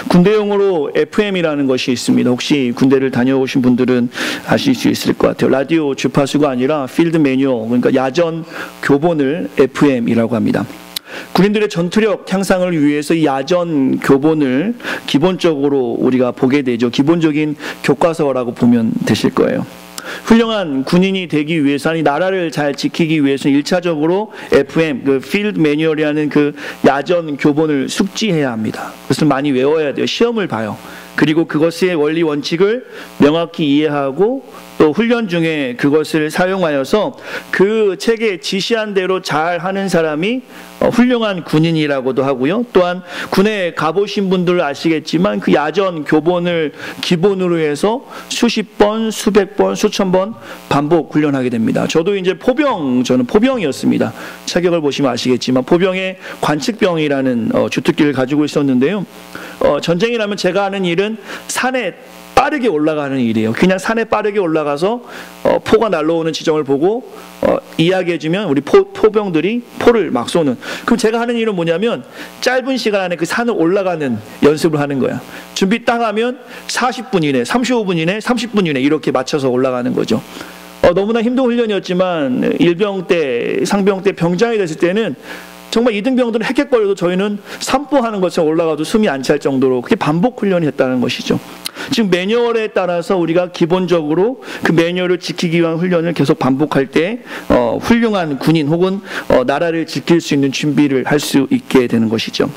군대 용어로 FM이라는 것이 있습니다. 혹시 군대를 다녀오신 분들은 아실 수 있을 것 같아요. 라디오 주파수가 아니라 필드 매뉴얼, 그러니까 야전 교본을 FM이라고 합니다. 군인들의 전투력 향상을 위해서 이 야전 교본을 기본적으로 우리가 보게 되죠. 기본적인 교과서라고 보면 되실 거예요. 훌륭한 군인이 되기 위해서, 아니 나라를 잘 지키기 위해서 1차적으로 FM, 그 필드 매뉴얼이라는 그 야전 교본을 숙지해야 합니다. 그것을 많이 외워야 돼요. 시험을 봐요. 그리고 그것의 원리 원칙을 명확히 이해하고 또 훈련 중에 그것을 사용하여서 그 책에 지시한 대로 잘 하는 사람이 훌륭한 군인이라고도 하고요. 또한 군에 가보신 분들 아시겠지만 그 야전 교본을 기본으로 해서 수십 번, 수백 번, 수천 번 반복 훈련하게 됩니다. 저도 이제 저는 포병이었습니다. 차격을 보시면 아시겠지만 포병의 관측병이라는 주특기를 가지고 있었는데요. 전쟁이라면 제가 하는 일은 산에 빠르게 올라가는 일이에요. 그냥 산에 빠르게 올라가서 포가 날라오는 지점을 보고 이야기해주면 우리 포병들이 포를 막 쏘는. 그럼 제가 하는 일은 뭐냐면 짧은 시간 안에 그 산을 올라가는 연습을 하는 거야. 준비 딱 하면 40분 이내, 35분 이내, 30분 이내 이렇게 맞춰서 올라가는 거죠. 너무나 힘든 훈련이었지만 일병 때, 상병 때 병장이 됐을 때는 정말 이등병들은 헥헥거려도 저희는 산보하는 것처럼 올라가도 숨이 안 찰 정도로 그게 반복 훈련이 했다는 것이죠. 지금 매뉴얼에 따라서 우리가 기본적으로 그 매뉴얼을 지키기 위한 훈련을 계속 반복할 때 훌륭한 군인 혹은 나라를 지킬 수 있는 준비를 할 수 있게 되는 것이죠.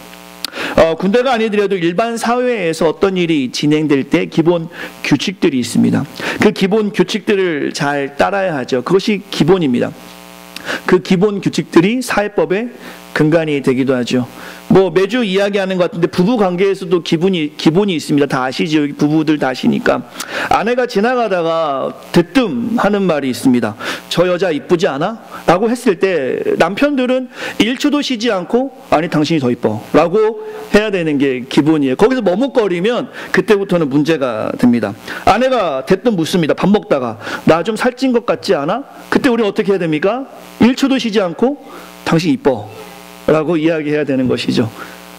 군대가 아니더라도 일반 사회에서 어떤 일이 진행될 때 기본 규칙들이 있습니다. 그 기본 규칙들을 잘 따라야 하죠. 그것이 기본입니다. 그 기본 규칙들이 사회법의 근간이 되기도 하죠. 매주 이야기하는 것 같은데 부부 관계에서도 기본이 있습니다. 다 아시죠? 부부들 다 아시니까. 아내가 지나가다가 대뜸 하는 말이 있습니다. 저 여자 이쁘지 않아? 라고 했을 때 남편들은 1초도 쉬지 않고 아니 당신이 더 이뻐 라고 해야 되는 게 기본이에요. 거기서 머뭇거리면 그때부터는 문제가 됩니다. 아내가 대뜸 묻습니다. 밥 먹다가 나 좀 살찐 것 같지 않아? 그때 우리는 어떻게 해야 됩니까? 1초도 쉬지 않고 당신 이뻐 라고 이야기해야 되는 것이죠.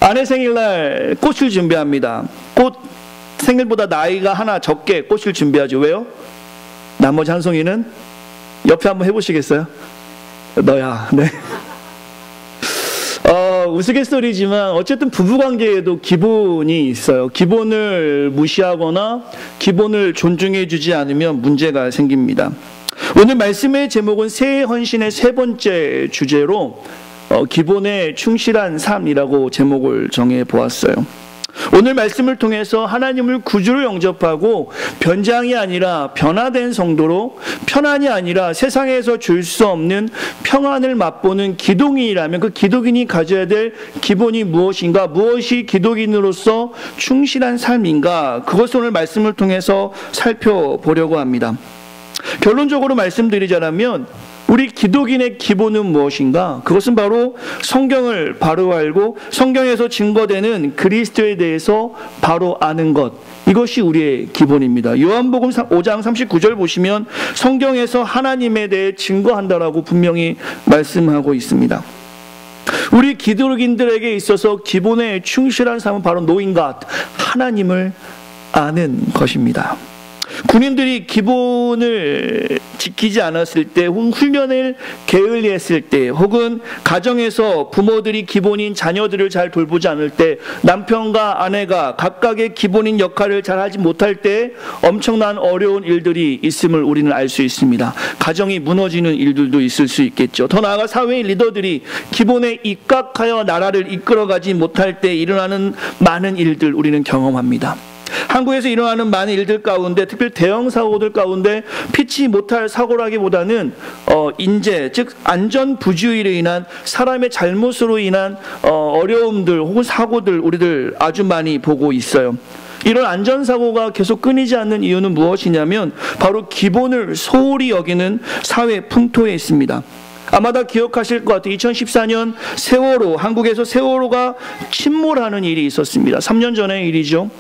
아내 생일날 꽃을 준비합니다. 생일보다 나이가 하나 적게 꽃을 준비하죠. 왜요? 나머지 한 송이는 옆에 한번 해보시겠어요? 너야. 네. 우스갯소리지만 어쨌든 부부관계에도 기본이 있어요. 기본을 무시하거나 기본을 존중해주지 않으면 문제가 생깁니다. 오늘 말씀의 제목은 새해 헌신의 세 번째 주제로 기본에 충실한 삶이라고 제목을 정해 보았어요. 오늘 말씀을 통해서 하나님을 구주로 영접하고 변장이 아니라 변화된 성도로, 편안이 아니라 세상에서 줄 수 없는 평안을 맛보는 기독인이라면 그 기독인이 가져야 될 기본이 무엇인가, 무엇이 기독인으로서 충실한 삶인가, 그것을 오늘 말씀을 통해서 살펴보려고 합니다. 결론적으로 말씀드리자면 우리 기독인의 기본은 무엇인가? 그것은 바로 성경을 바로 알고 성경에서 증거되는 그리스도에 대해서 바로 아는 것, 이것이 우리의 기본입니다. 요한복음 5장 39절 보시면 성경에서 하나님에 대해 증거한다라고 분명히 말씀하고 있습니다. 우리 기독인들에게 있어서 기본에 충실한 삶은 바로 knowing God, 하나님을 아는 것입니다. 군인들이 기본을 지키지 않았을 때, 훈련을 게을리했을 때, 혹은 가정에서 부모들이 기본인 자녀들을 잘 돌보지 않을 때, 남편과 아내가 각각의 기본인 역할을 잘 하지 못할 때 엄청난 어려운 일들이 있음을 우리는 알 수 있습니다. 가정이 무너지는 일들도 있을 수 있겠죠. 더 나아가 사회의 리더들이 기본에 입각하여 나라를 이끌어가지 못할 때 일어나는 많은 일들 우리는 경험합니다. 한국에서 일어나는 많은 일들 가운데, 특별히 대형 사고들 가운데 피치 못할 사고라기보다는 인재, 즉 안전 부주의로 인한, 사람의 잘못으로 인한 어려움들 혹은 사고들 우리들 아주 많이 보고 있어요. 이런 안전사고가 계속 끊이지 않는 이유는 무엇이냐면 바로 기본을 소홀히 여기는 사회 풍토에 있습니다. 아마 다 기억하실 것 같아요. 2014년 세월호, 한국에서 세월호가 침몰하는 일이 있었습니다. 3년 전의 일이죠.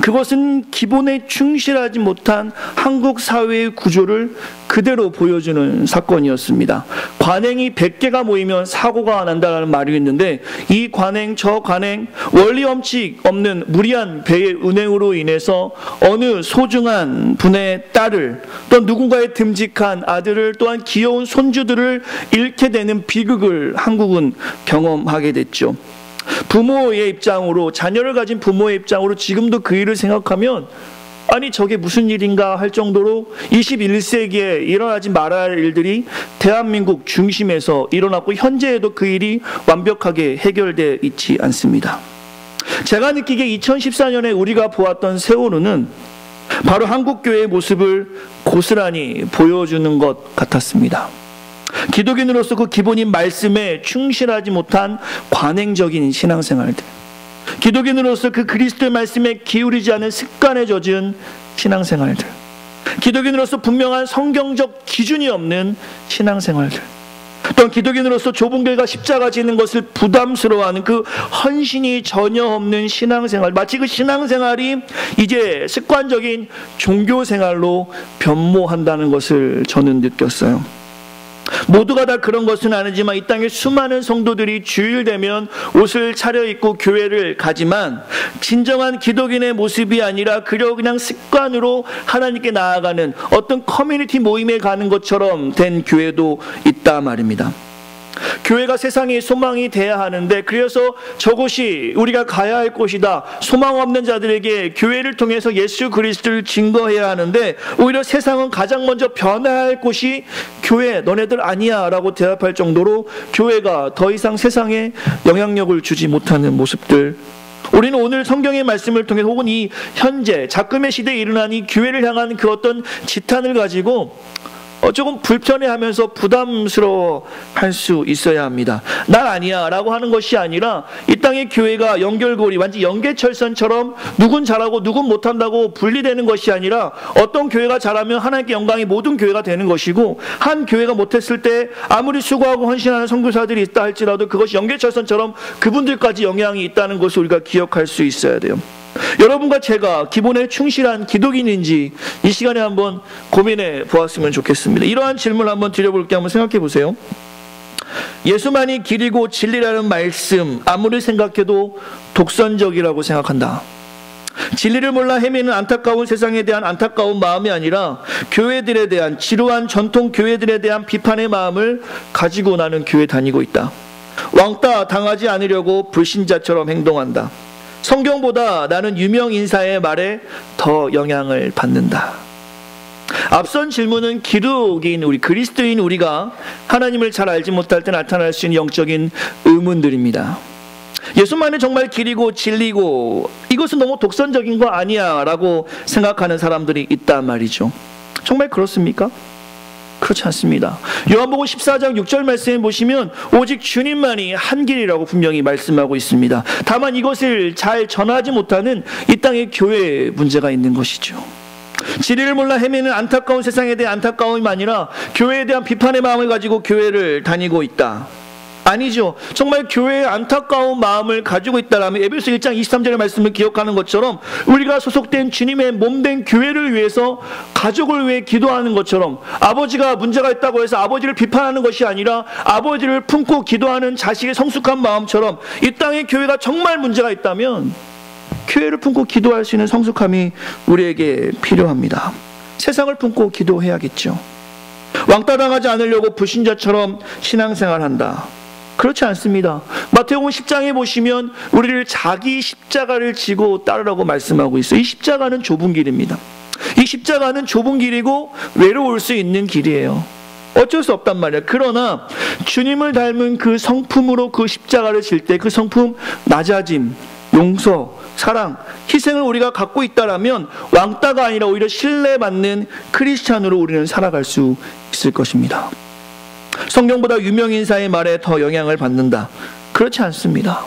그것은 기본에 충실하지 못한 한국 사회의 구조를 그대로 보여주는 사건이었습니다. 관행이 100개가 모이면 사고가 난다는 말이 있는데, 이 관행 저 관행, 원리 원칙 없는 무리한 배의 운행으로 인해서 어느 소중한 분의 딸을, 또 누군가의 듬직한 아들을, 또한 귀여운 손주들을 잃게 되는 비극을 한국은 경험하게 됐죠. 부모의 입장으로, 자녀를 가진 부모의 입장으로 지금도 그 일을 생각하면 아니 저게 무슨 일인가 할 정도로 21세기에 일어나지 말아야 할 일들이 대한민국 중심에서 일어났고, 현재에도 그 일이 완벽하게 해결되어 있지 않습니다. 제가 느끼기에 2014년에 우리가 보았던 세월호는 바로 한국교회의 모습을 고스란히 보여주는 것 같았습니다. 기독인으로서 그 기본인 말씀에 충실하지 못한 관행적인 신앙생활들, 기독인으로서 그 그리스도의 말씀에 기울이지 않은 습관에 젖은 신앙생활들, 기독인으로서 분명한 성경적 기준이 없는 신앙생활들, 또한 기독인으로서 좁은 길과 십자가 지는 것을 부담스러워하는 그 헌신이 전혀 없는 신앙생활, 마치 그 신앙생활이 이제 습관적인 종교생활로 변모한다는 것을 저는 느꼈어요. 모두가 다 그런 것은 아니지만 이 땅에 수많은 성도들이 주일 되면 옷을 차려입고 교회를 가지만 진정한 기독인의 모습이 아니라 그냥 습관으로 하나님께 나아가는 어떤 커뮤니티 모임에 가는 것처럼 된 교회도 있다 말입니다. 교회가 세상의 소망이 돼야 하는데, 그래서 저곳이 우리가 가야 할 곳이다, 소망 없는 자들에게 교회를 통해서 예수 그리스도를 증거해야 하는데, 오히려 세상은 가장 먼저 변화해야 할 곳이 교회, 너네들 아니야 라고 대답할 정도로 교회가 더 이상 세상에 영향력을 주지 못하는 모습들, 우리는 오늘 성경의 말씀을 통해 혹은 이 현재 작금의 시대에 일어난 이 교회를 향한 그 어떤 지탄을 가지고 조금 불편해하면서 부담스러워할 수 있어야 합니다. 난 아니야 라고 하는 것이 아니라 이 땅의 교회가 연결고리, 완전 연계철선처럼 누군 잘하고 누군 못한다고 분리되는 것이 아니라 어떤 교회가 잘하면 하나님께 영광이 모든 교회가 되는 것이고, 한 교회가 못했을 때 아무리 수고하고 헌신하는 선교사들이 있다 할지라도 그것이 연계철선처럼 그분들까지 영향이 있다는 것을 우리가 기억할 수 있어야 돼요. 여러분과 제가 기본에 충실한 기독인인지 이 시간에 한번 고민해 보았으면 좋겠습니다. 이러한 질문을 한번 드려볼게요. 한번 생각해 보세요. 예수만이 길이고 진리라는 말씀, 아무리 생각해도 독선적이라고 생각한다. 진리를 몰라 헤매는 안타까운 세상에 대한 안타까운 마음이 아니라 교회들에 대한, 지루한 전통 교회들에 대한 비판의 마음을 가지고 나는 교회 다니고 있다. 왕따 당하지 않으려고 불신자처럼 행동한다. 성경보다 나는 유명 인사의 말에 더 영향을 받는다. 앞선 질문은 기독인 우리, 그리스도인 우리가 하나님을 잘 알지 못할 때 나타날 수 있는 영적인 의문들입니다. 예수만이 정말 길이고 진리고 이것은 너무 독선적인 거 아니야 라고 생각하는 사람들이 있단 말이죠. 정말 그렇습니까? 그렇지 않습니다. 요한복음 14장 6절 말씀에 보시면 오직 주님만이 한 길이라고 분명히 말씀하고 있습니다. 다만 이것을 잘 전하지 못하는 이 땅의 교회에 문제가 있는 것이죠. 진리를 몰라 헤매는 안타까운 세상에 대한 안타까움이 아니라 교회에 대한 비판의 마음을 가지고 교회를 다니고 있다. 아니죠. 정말 교회의 안타까운 마음을 가지고 있다라면 에베소 1장 23절의 말씀을 기억하는 것처럼 우리가 소속된 주님의 몸된 교회를 위해서, 가족을 위해 기도하는 것처럼, 아버지가 문제가 있다고 해서 아버지를 비판하는 것이 아니라 아버지를 품고 기도하는 자식의 성숙한 마음처럼 이 땅의 교회가 정말 문제가 있다면 교회를 품고 기도할 수 있는 성숙함이 우리에게 필요합니다. 세상을 품고 기도해야겠죠. 왕따 당하지 않으려고 불신자처럼 신앙생활한다. 그렇지 않습니다. 마태복음 10장에 보시면 우리를 자기 십자가를 지고 따르라고 말씀하고 있어요. 이 십자가는 좁은 길입니다. 이 십자가는 좁은 길이고 외로울 수 있는 길이에요. 어쩔 수 없단 말이에요. 그러나 주님을 닮은 그 성품으로 그 십자가를 질 때 그 성품, 낮아짐, 용서, 사랑, 희생을 우리가 갖고 있다라면 왕따가 아니라 오히려 신뢰받는 크리스찬으로 우리는 살아갈 수 있을 것입니다. 성경보다 유명인사의 말에 더 영향을 받는다. 그렇지 않습니다.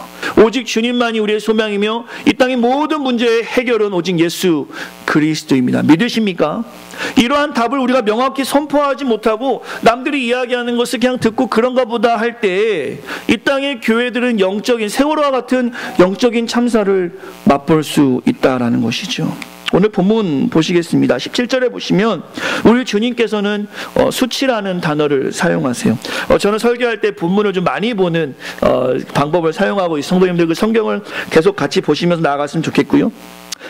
오직 주님만이 우리의 소망이며 이 땅의 모든 문제의 해결은 오직 예수 그리스도입니다. 믿으십니까? 이러한 답을 우리가 명확히 선포하지 못하고 남들이 이야기하는 것을 그냥 듣고 그런가 보다 할 때 이 땅의 교회들은 영적인 세월호와 같은 영적인 참사를 맛볼 수 있다라는 것이죠. 오늘 본문 보시겠습니다. 17절에 보시면 우리 주님께서는 수치라는 단어를 사용하세요. 저는 설교할 때 본문을 좀 많이 보는 방법을 사용하고 이 성도님들 그 성경을 계속 같이 보시면서 나아갔으면 좋겠고요.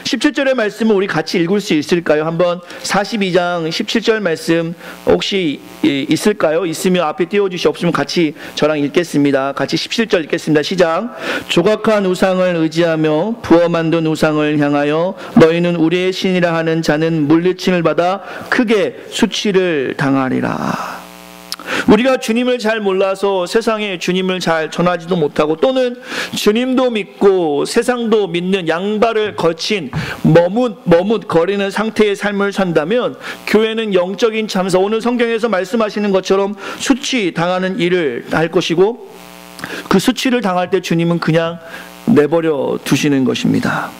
17절의 말씀을 우리 같이 읽을 수 있을까요? 한번 42장 17절 말씀 혹시 있을까요? 있으면 앞에 띄워주시, 없으면 같이 저랑 읽겠습니다. 같이 17절 읽겠습니다. 시작. 조각한 우상을 의지하며 부어 만든 우상을 향하여 너희는 우리의 신이라 하는 자는 물리침을 받아 크게 수치를 당하리라. 우리가 주님을 잘 몰라서 세상에 주님을 잘 전하지도 못하고 또는 주님도 믿고 세상도 믿는 양발을 거친 머뭇거리는 상태의 삶을 산다면 교회는 영적인 참사, 오늘 성경에서 말씀하시는 것처럼 수치당하는 일을 할 것이고 그 수치를 당할 때 주님은 그냥 내버려 두시는 것입니다.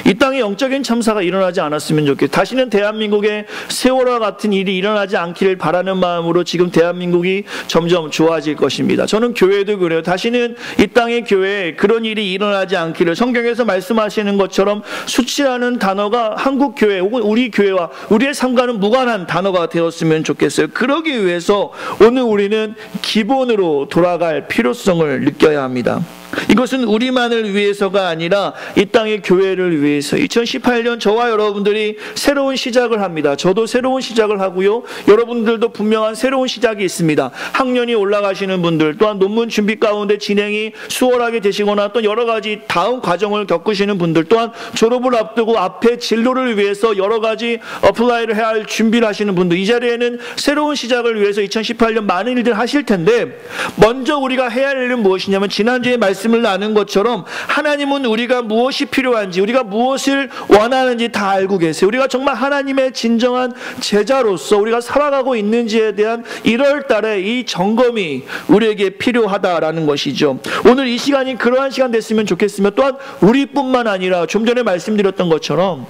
이 땅에 영적인 참사가 일어나지 않았으면 좋겠어요. 다시는 대한민국에 세월호와 같은 일이 일어나지 않기를 바라는 마음으로 지금 대한민국이 점점 좋아질 것입니다. 저는 교회도 그래요. 다시는 이 땅의 교회에 그런 일이 일어나지 않기를, 성경에서 말씀하시는 것처럼 수치라는 단어가 한국 교회 혹은 우리 교회와 우리의 삶과는 무관한 단어가 되었으면 좋겠어요. 그러기 위해서 오늘 우리는 기본으로 돌아갈 필요성을 느껴야 합니다. 이것은 우리만을 위해서가 아니라 이 땅의 교회를 위해서 2018년 저와 여러분들이 새로운 시작을 합니다. 저도 새로운 시작을 하고요. 여러분들도 분명한 새로운 시작이 있습니다. 학년이 올라가시는 분들, 또한 논문 준비 가운데 진행이 수월하게 되시거나 또 여러 가지 다음 과정을 겪으시는 분들, 또한 졸업을 앞두고 앞에 진로를 위해서 여러 가지 어플라이를 해야 할 준비를 하시는 분들, 이 자리에는 새로운 시작을 위해서 2018년 많은 일들 하실 텐데 먼저 우리가 해야 할 일은 무엇이냐면 지난주에 말씀을 나눈 것처럼 하나님은 우리가 무엇이 필요한지, 우리가 무엇을 원하는지 다 알고 계세요. 우리가 정말 하나님의 진정한 제자로서 우리가 살아가고 있는지에 대한 1월 달에 이 점검이 우리에게 필요하다라는 것이죠. 오늘 이 시간이 그러한 시간 됐으면 좋겠으며 또한 우리뿐만 아니라 좀 전에 말씀드렸던 것처럼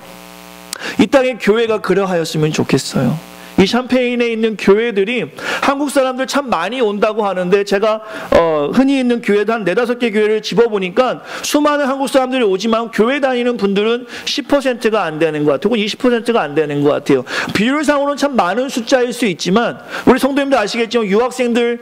이 땅의 교회가 그러하였으면 좋겠어요. 이 샴페인에 있는 교회들이 한국 사람들 참 많이 온다고 하는데 제가 흔히 있는 교회도 한 4-5개 교회를 집어보니까 수많은 한국 사람들이 오지만 교회 다니는 분들은 10%가 안 되는 것 같아요. 20%가 안 되는 것 같아요. 비율상으로는 참 많은 숫자일 수 있지만 우리 성도님들 아시겠지만 유학생들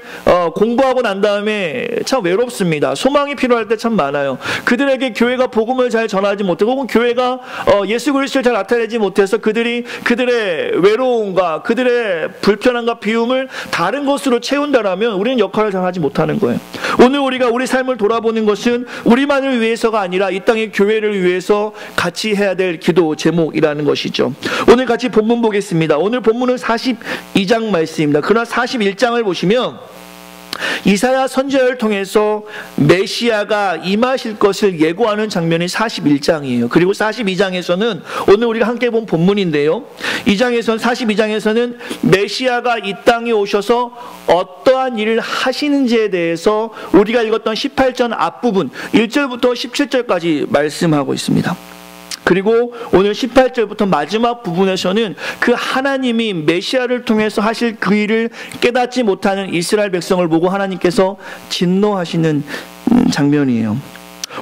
공부하고 난 다음에 참 외롭습니다. 소망이 필요할 때 참 많아요. 그들에게 교회가 복음을 잘 전하지 못하고 혹은 교회가 예수 그리스도를 잘 나타내지 못해서 그들이 그들의 외로움과 그들의 불편함과 비움을 다른 것으로 채운다라면 우리는 역할을 잘 하지 못하는 거예요. 오늘 우리가 우리 삶을 돌아보는 것은 우리만을 위해서가 아니라 이 땅의 교회를 위해서 같이 해야 될 기도 제목이라는 것이죠. 오늘 같이 본문 보겠습니다. 오늘 본문은 42장 말씀입니다. 그러나 41장을 보시면 이사야 선지자를 통해서 메시아가 임하실 것을 예고하는 장면이 41장이에요. 그리고 42장에서는 오늘 우리가 함께 본 본문인데요. 42장에서는 메시아가 이 땅에 오셔서 어떠한 일을 하시는지에 대해서 우리가 읽었던 18장 앞부분 1절부터 17절까지 말씀하고 있습니다. 그리고 오늘 18절부터 마지막 부분에서는 그 하나님이 메시아를 통해서 하실 그 일을 깨닫지 못하는 이스라엘 백성을 보고 하나님께서 진노하시는 장면이에요.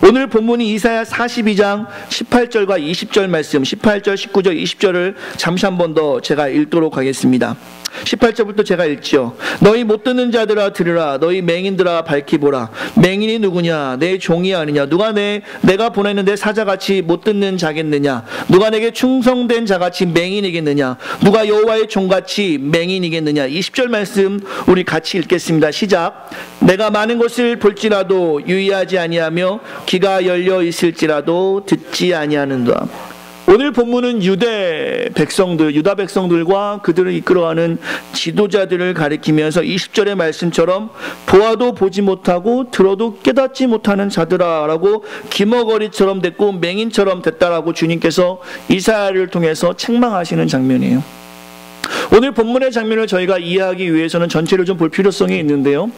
오늘 본문이 이사야 42장 18절과 20절 말씀, 18절, 19절, 20절을 잠시 한 번 더 제가 읽도록 하겠습니다. 18절부터 제가 읽지요. 너희 못 듣는 자들아 들으라. 너희 맹인들아 밝히 보라. 맹인이 누구냐? 내 종이 아니냐? 누가 내가 보냈는데 사자같이 못 듣는 자겠느냐? 누가 내게 충성된 자같이 맹인이겠느냐? 누가 여호와의 종같이 맹인이겠느냐? 20절 말씀 우리 같이 읽겠습니다. 시작. 내가 많은 것을 볼지라도 유의하지 아니하며 귀가 열려 있을지라도 듣지 아니하는도다. 오늘 본문은 유다 백성들과 그들을 이끌어가는 지도자들을 가리키면서 20절의 말씀처럼 보아도 보지 못하고 들어도 깨닫지 못하는 자들아 라고 기머거리처럼 됐고 맹인처럼 됐다라고 주님께서 이사야를 통해서 책망하시는 장면이에요. 오늘 본문의 장면을 저희가 이해하기 위해서는 전체를 좀 볼 필요성이 있는데요.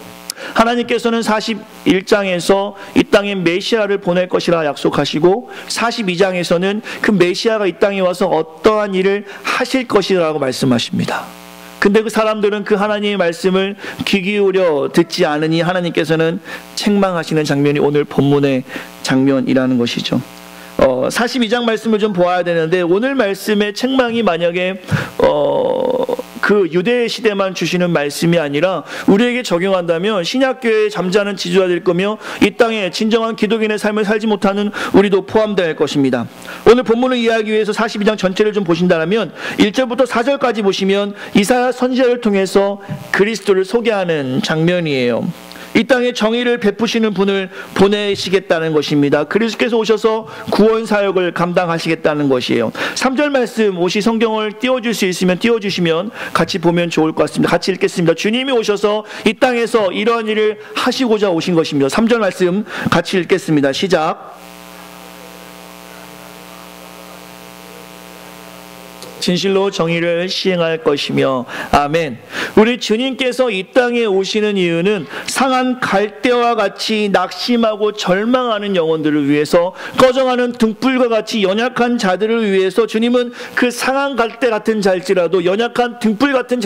하나님께서는 41장에서 이 땅에 메시아를 보낼 것이라 약속하시고 42장에서는 그 메시아가 이 땅에 와서 어떠한 일을 하실 것이라고 말씀하십니다. 근데 그 사람들은 그 하나님의 말씀을 귀 기울여 듣지 않으니 하나님께서는 책망하시는 장면이 오늘 본문의 장면이라는 것이죠. 42장 말씀을 좀 보아야 되는데, 오늘 말씀의 책망이 만약에 그 유대 시대만 주시는 말씀이 아니라 우리에게 적용한다면 신약교회의 잠자는 지주가 될 거며 이 땅에 진정한 기독인의 삶을 살지 못하는 우리도 포함될 것입니다. 오늘 본문을 이해하기 위해서 42장 전체를 좀 보신다면 1절부터 4절까지 보시면 이사야 선지자를 통해서 그리스도를 소개하는 장면이에요. 이 땅에 정의를 베푸시는 분을 보내시겠다는 것입니다. 그리스도께서 오셔서 구원 사역을 감당하시겠다는 것이에요. 3절 말씀 혹시 성경을 띄워줄 수 있으면 띄워주시면 같이 보면 좋을 것 같습니다. 같이 읽겠습니다. 주님이 오셔서 이 땅에서 이러한 일을 하시고자 오신 것입니다. 3절 말씀 같이 읽겠습니다. 시작. 진실로 정의를 시행할 것이며. 아멘. 우리 주님께서 이 땅에 오시는 이유는 상한 갈대와 같이 낙심하고 절망하는 영혼들을 위해서, 꺼져가는 등불과 같이 연약한 자들을 위해서 주님은 그 상한 갈대 같은 자일지라도, 연약한 등불 같은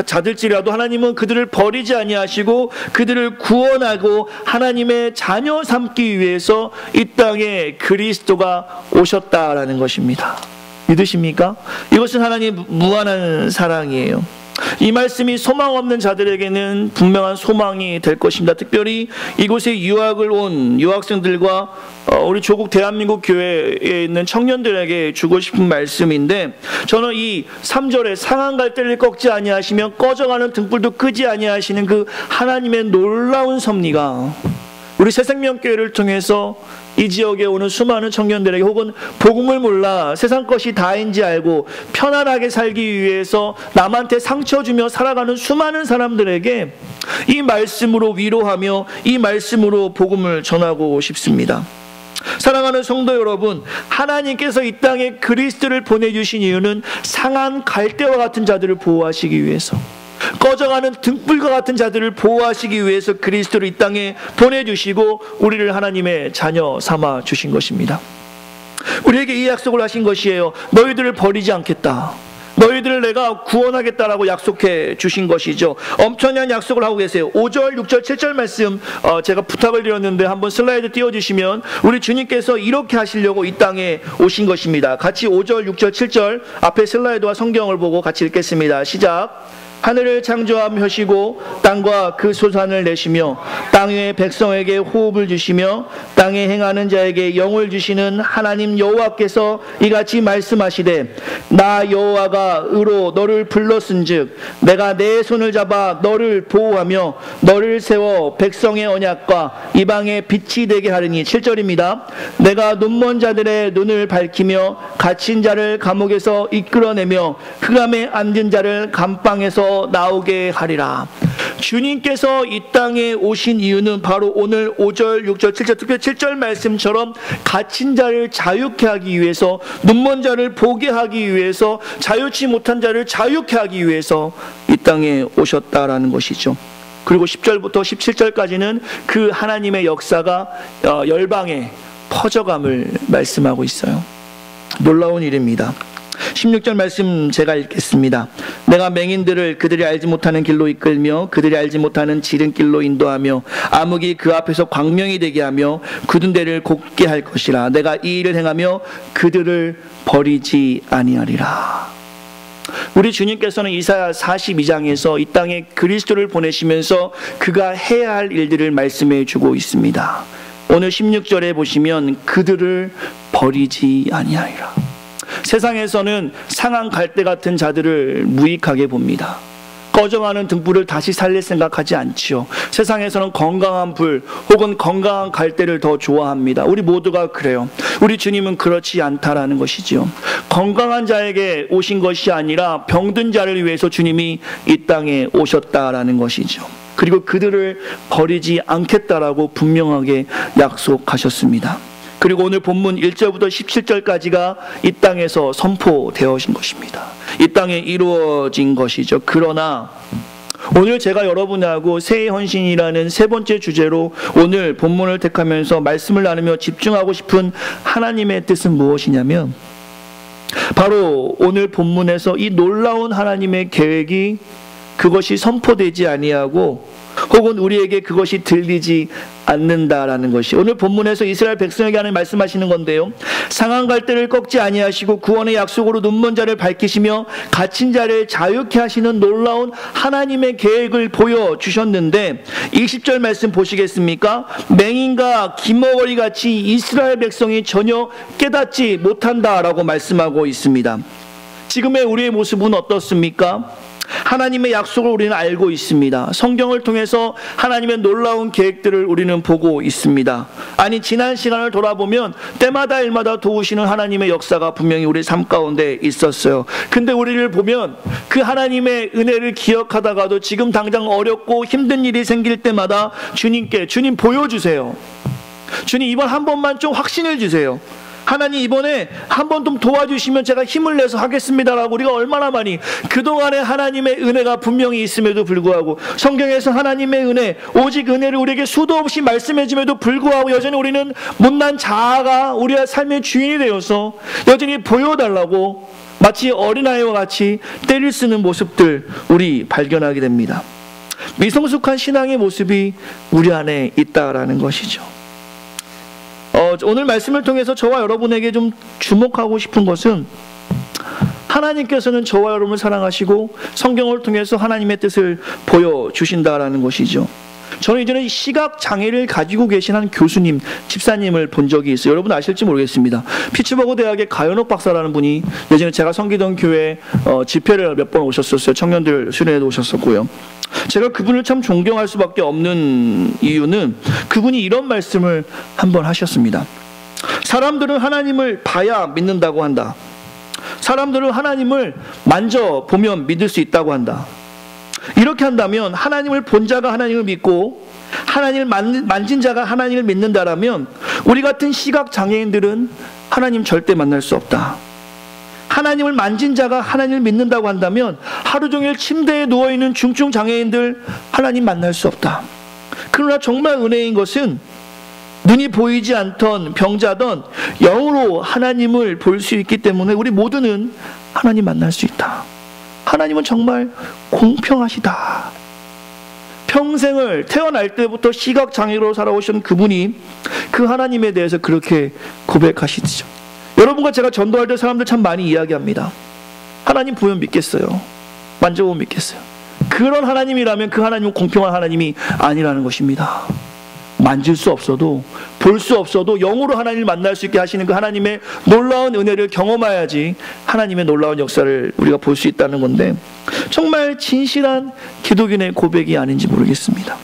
자들지라도 하나님은 그들을 버리지 아니하시고 그들을 구원하고 하나님의 자녀 삼기 위해서 이 땅에 그리스도가 오셨다라는 것입니다. 믿으십니까? 이것은 하나님의 무한한 사랑이에요. 이 말씀이 소망 없는 자들에게는 분명한 소망이 될 것입니다. 특별히 이곳에 유학을 온 유학생들과 우리 조국 대한민국 교회에 있는 청년들에게 주고 싶은 말씀인데, 저는 이 3절에 상한 갈대를 꺾지 아니하시면 꺼져가는 등불도 끄지 아니하시는 그 하나님의 놀라운 섭리가 우리 새생명교회를 통해서 이 지역에 오는 수많은 청년들에게, 혹은 복음을 몰라 세상 것이 다인지 알고 편안하게 살기 위해서 남한테 상처 주며 살아가는 수많은 사람들에게 이 말씀으로 위로하며 이 말씀으로 복음을 전하고 싶습니다. 사랑하는 성도 여러분, 하나님께서 이 땅에 그리스도를 보내주신 이유는 상한 갈대와 같은 자들을 보호하시기 위해서, 꺼져가는 등불과 같은 자들을 보호하시기 위해서 그리스도를 이 땅에 보내주시고 우리를 하나님의 자녀 삼아 주신 것입니다. 우리에게 이 약속을 하신 것이에요. 너희들을 버리지 않겠다. 너희들을 내가 구원하겠다라고 약속해 주신 것이죠. 엄청난 약속을 하고 계세요. 5절, 6절, 7절 말씀 제가 부탁을 드렸는데 한번 슬라이드 띄워주시면, 우리 주님께서 이렇게 하시려고 이 땅에 오신 것입니다. 같이 5절, 6절, 7절 앞에 슬라이드와 성경을 보고 같이 읽겠습니다. 시작. 하늘을 창조하시고 땅과 그 소산을 내시며 땅 위의 백성에게 호흡을 주시며 땅에 행하는 자에게 영을 주시는 하나님 여호와께서 이같이 말씀하시되, 나 여호와가 의로 너를 불렀은즉 내가 내 손을 잡아 너를 보호하며 너를 세워 백성의 언약과 이방의 빛이 되게 하리니. 7절입니다. 내가 눈먼 자들의 눈을 밝히며 갇힌 자를 감옥에서 이끌어내며 흑암에 앉은 자를 감방에서 나오게 하리라. 주님께서 이 땅에 오신 이유는 바로 오늘 5절, 6절, 7절, 특별히 7절 말씀처럼 갇힌 자를 자유케 하기 위해서, 눈먼 자를 보게 하기 위해서, 자유치 못한 자를 자유케 하기 위해서 이 땅에 오셨다라는 것이죠. 그리고 10절부터 17절까지는 그 하나님의 역사가 열방에 퍼져감을 말씀하고 있어요. 놀라운 일입니다. 16절 말씀 제가 읽겠습니다. 내가 맹인들을 그들이 알지 못하는 길로 이끌며 그들이 알지 못하는 지름길로 인도하며 암흑이 그 앞에서 광명이 되게 하며 굳은 데를 곱게 할 것이라. 내가 이 일을 행하며 그들을 버리지 아니하리라. 우리 주님께서는 이사야 42장에서 이 땅에 그리스도를 보내시면서 그가 해야 할 일들을 말씀해 주고 있습니다. 오늘 16절에 보시면 그들을 버리지 아니하리라. 세상에서는 상한 갈대 같은 자들을 무익하게 봅니다. 꺼져가는 등불을 다시 살릴 생각하지 않지요. 세상에서는 건강한 불 혹은 건강한 갈대를 더 좋아합니다. 우리 모두가 그래요. 우리 주님은 그렇지 않다라는 것이지요. 건강한 자에게 오신 것이 아니라 병든 자를 위해서 주님이 이 땅에 오셨다라는 것이죠. 그리고 그들을 버리지 않겠다라고 분명하게 약속하셨습니다. 그리고 오늘 본문 1절부터 17절까지가 이 땅에서 선포되어진 것입니다. 이 땅에 이루어진 것이죠. 그러나 오늘 제가 여러분하고 새해 헌신이라는 세 번째 주제로 오늘 본문을 택하면서 말씀을 나누며 집중하고 싶은 하나님의 뜻은 무엇이냐면, 바로 오늘 본문에서 이 놀라운 하나님의 계획이 그것이 선포되지 아니하고 혹은 우리에게 그것이 들리지 않는다라는 것이 오늘 본문에서 이스라엘 백성에게 하는 말씀하시는 건데요. 상한 갈대를 꺾지 아니하시고 구원의 약속으로 눈먼 자를 밝히시며 갇힌 자를 자유케 하시는 놀라운 하나님의 계획을 보여주셨는데 20절 말씀 보시겠습니까? 맹인과 기머거리 같이 이스라엘 백성이 전혀 깨닫지 못한다라고 말씀하고 있습니다. 지금의 우리의 모습은 어떻습니까? 하나님의 약속을 우리는 알고 있습니다. 성경을 통해서 하나님의 놀라운 계획들을 우리는 보고 있습니다. 아니, 지난 시간을 돌아보면 때마다 일마다 도우시는 하나님의 역사가 분명히 우리 삶 가운데 있었어요. 근데 우리를 보면 그 하나님의 은혜를 기억하다가도 지금 당장 어렵고 힘든 일이 생길 때마다 주님께, 주님 보여주세요. 주님 이번 한 번만 좀 확신을 주세요. 하나님 이번에 한 번 좀 도와주시면 제가 힘을 내서 하겠습니다라고 우리가 얼마나 많이 그동안에 하나님의 은혜가 분명히 있음에도 불구하고 성경에서 하나님의 은혜, 오직 은혜를 우리에게 수도 없이 말씀해 줌에도 불구하고 여전히 우리는 못난 자아가 우리의 삶의 주인이 되어서 여전히 보여달라고 마치 어린아이와 같이 때를 쓰는 모습들 우리 발견하게 됩니다. 미성숙한 신앙의 모습이 우리 안에 있다라는 것이죠. 오늘 말씀을 통해서 저와 여러분에게 좀 주목하고 싶은 것은 하나님께서는 저와 여러분을 사랑하시고 성경을 통해서 하나님의 뜻을 보여주신다라는 것이죠. 저는 이전에 시각장애를 가지고 계신 한 교수님, 집사님을 본 적이 있어요. 여러분 아실지 모르겠습니다. 피츠버그 대학의 가연옥 박사라는 분이 예전에 제가 섬기던 교회 집회를 몇 번 오셨었어요. 청년들 수련회도 오셨었고요. 제가 그분을 참 존경할 수밖에 없는 이유는 그분이 이런 말씀을 한번 하셨습니다. 사람들은 하나님을 봐야 믿는다고 한다. 사람들은 하나님을 만져보면 믿을 수 있다고 한다. 이렇게 한다면 하나님을 본 자가 하나님을 믿고 하나님을 만진 자가 하나님을 믿는다라면 우리 같은 시각장애인들은 하나님 절대 만날 수 없다. 하나님을 만진 자가 하나님을 믿는다고 한다면 하루 종일 침대에 누워있는 중증 장애인들 하나님 만날 수 없다. 그러나 정말 은혜인 것은 눈이 보이지 않던 병자던 영으로 하나님을 볼 수 있기 때문에 우리 모두는 하나님 만날 수 있다. 하나님은 정말 공평하시다. 평생을 태어날 때부터 시각장애로 살아오신 그분이 그 하나님에 대해서 그렇게 고백하시죠. 여러분과 제가 전도할 때 사람들 참 많이 이야기합니다. 하나님 보면 믿겠어요. 만져보면 믿겠어요. 그런 하나님이라면 그 하나님은 공평한 하나님이 아니라는 것입니다. 만질 수 없어도 볼 수 없어도 영으로 하나님을 만날 수 있게 하시는 그 하나님의 놀라운 은혜를 경험해야지 하나님의 놀라운 역사를 우리가 볼 수 있다는 건데 정말 진실한 기독인의 고백이 아닌지 모르겠습니다.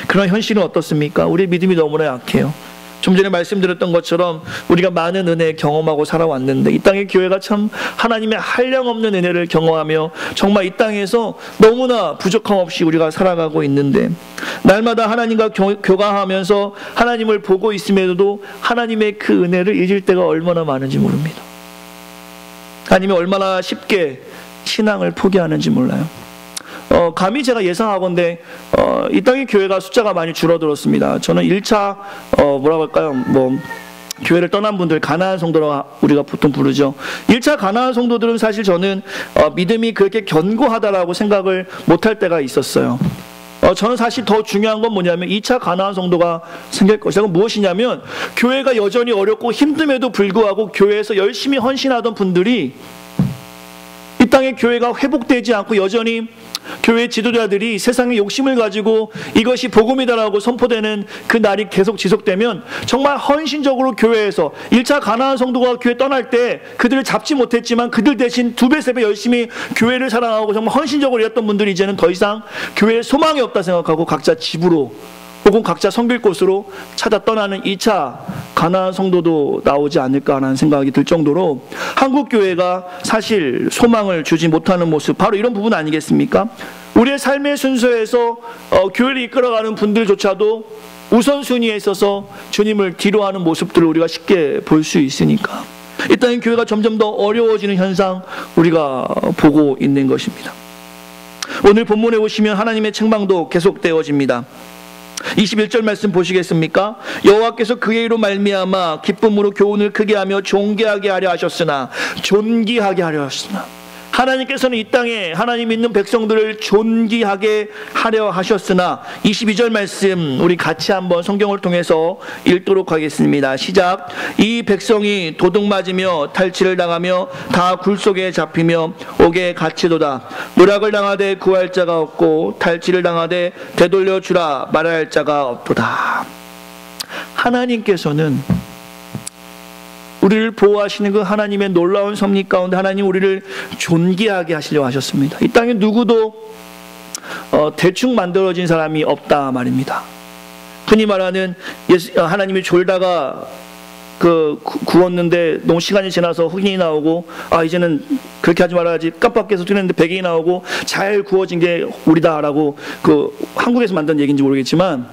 그러나 현실은 어떻습니까? 우리의 믿음이 너무나 약해요. 좀 전에 말씀드렸던 것처럼 우리가 많은 은혜 경험하고 살아왔는데 이 땅의 교회가 참 하나님의 한량없는 은혜를 경험하며 정말 이 땅에서 너무나 부족함 없이 우리가 살아가고 있는데 날마다 하나님과 교감하면서 하나님을 보고 있음에도 하나님의 그 은혜를 잊을 때가 얼마나 많은지 모릅니다. 아니면 얼마나 쉽게 신앙을 포기하는지 몰라요. 감히 제가 예상하건대 이 땅의 교회가 숫자가 많이 줄어들었습니다. 저는 1차 뭐라고 할까요? 교회를 떠난 분들 가나안 성도라고 우리가 보통 부르죠. 1차 가나안 성도들은 사실 저는 믿음이 그렇게 견고하다라고 생각을 못할 때가 있었어요. 저는 사실 더 중요한 건 뭐냐면 2차 가나안 성도가 생길 것이다. 무엇이냐면 교회가 여전히 어렵고 힘듦에도 불구하고 교회에서 열심히 헌신하던 분들이 이 땅의 교회가 회복되지 않고 여전히 교회 지도자들이 세상의 욕심을 가지고 이것이 복음이다라고 선포되는 그 날이 계속 지속되면 정말 헌신적으로 교회에서 1차 가나안 성도가 교회 떠날 때 그들을 잡지 못했지만 그들 대신 2배, 3배 열심히 교회를 사랑하고 정말 헌신적으로 일했던 분들이 이제는 더 이상 교회에 소망이 없다 생각하고 각자 집으로 혹은 각자 섬길 곳으로 찾아 떠나는 2차 가나안 성도도 나오지 않을까 하는 생각이 들 정도로 한국 교회가 사실 소망을 주지 못하는 모습, 바로 이런 부분 아니겠습니까? 우리의 삶의 순서에서 교회를 이끌어가는 분들조차도 우선순위에 있어서 주님을 뒤로하는 모습들을 우리가 쉽게 볼 수 있으니까 이 땅의 교회가 점점 더 어려워지는 현상 우리가 보고 있는 것입니다. 오늘 본문에 보시면 하나님의 책망도 계속되어집니다. 21절 말씀 보시겠습니까? 여호와께서 그의 이로 말미암아 기쁨으로 교훈을 크게 하며 존귀하게 하려 하셨으나 하나님께서는 이 땅에 하나님 믿는 백성들을 존귀하게 하려 하셨으나 22절 말씀 우리 같이 한번 성경을 통해서 읽도록 하겠습니다. 시작. 이 백성이 도둑맞으며 탈취를 당하며 다 굴 속에 잡히며 옥에 갇히도다. 노략을 당하되 구할 자가 없고 탈취를 당하되 되돌려 주라 말할 자가 없도다. 하나님께서는 우리를 보호하시는 그 하나님의 놀라운 섭리 가운데 하나님 우리를 존귀하게 하시려고 하셨습니다. 이 땅에 누구도 대충 만들어진 사람이 없다 말입니다. 흔히 말하는 하나님이 졸다가 구웠는데 너무 시간이 지나서 흑인이 나오고 이제는 그렇게 하지 말아야지 깜빡해서 튀는데 백인이 나오고 잘 구워진 게 우리다라고 한국에서 만든 얘기인지 모르겠지만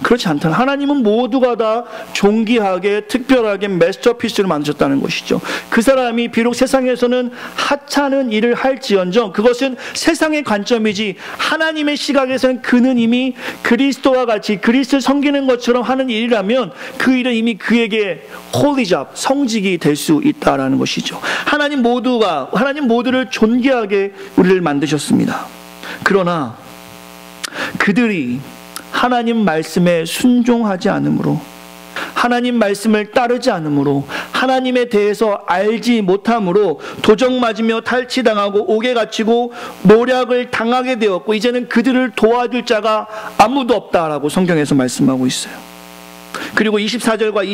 그렇지 않다. 하나님은 모두가 다 존귀하게 특별하게 마스터피스를 만드셨다는 것이죠. 그 사람이 비록 세상에서는 하찮은 일을 할지언정 그것은 세상의 관점이지 하나님의 시각에서는 그는 이미 그리스도와 같이 그리스도를 섬기는 것처럼 하는 일이라면 그 일은 이미 그에게 holy job, 성직이 될 수 있다라는 것이죠. 하나님 모두를 존귀하게 우리를 만드셨습니다. 그러나 그들이 하나님 말씀에 순종하지 않으므로 하나님 말씀을 따르지 않으므로 하나님에 대해서 알지 못함으로 도적 맞으며 탈취당하고 옥에 갇히고 노략을 당하게 되었고 이제는 그들을 도와줄 자가 아무도 없다라고 성경에서 말씀하고 있어요. 그리고 24절과